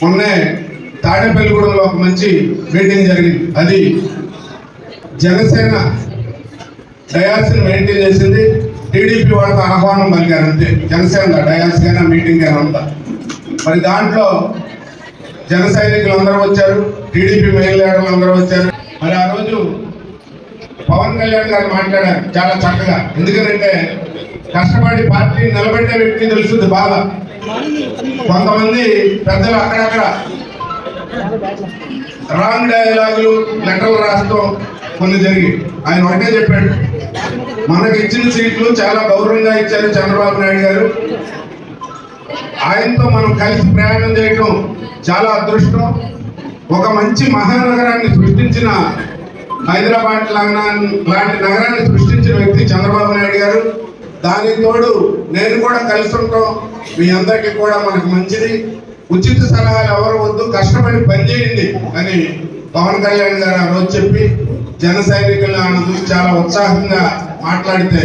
మొన్నే తాడేపల్లిగూడెంలో ఒక మంచి మీటింగ్ జరిగింది. అది జనసేన డయాస్ని మెయింటైన్ చేసింది, టీడీపీ వాళ్ళకి ఆహ్వానం పలికారు అంతే. జనసేన డయాస్ కానీ మీటింగ్ కానీ ఉందా. మరి దాంట్లో జన సైనికులు అందరూ వచ్చారు, టీడీపీ మహిళా లీడర్లు అందరూ వచ్చారు. మరి ఆ రోజు పవన్ కళ్యాణ్ గారు మాట్లాడారు చాలా చక్కగా. ఎందుకంటే కష్టపడి పార్టీ నిలబెట్టే వ్యక్తి తెలుస్తుంది బాగా. కొంతమంది పెద్దలు అక్కడక్కడ రాంగ్ డైలాగులు లెటర్లు రాస్తూ కొన్ని జరిగి ఆయన ఒకటే చెప్పాడు, మనకు ఇచ్చిన సీట్లు చాలా గౌరవంగా ఇచ్చారు చంద్రబాబు నాయుడు గారు, ఆయనతో మనం కలిసి ప్రయాణం చేయటం చాలా అదృష్టం. ఒక మంచి మహానగరాన్ని సృష్టించిన హైదరాబాద్ లాంటి నగరాన్ని సృష్టించిన వ్యక్తి చంద్రబాబు నాయుడు గారు. దానికి తోడు నేను కూడా కలిసి ఉంటాం, మీ అందరికీ కూడా మనకు మంచిది, ఉచిత సలహాలు ఎవరు వద్దు, కష్టపడి పనిచేయండి అని పవన్ కళ్యాణ్ గారు ఆ రోజు చెప్పి జన సైనికులను ఆయన చూసి చాలా ఉత్సాహంగా మాట్లాడితే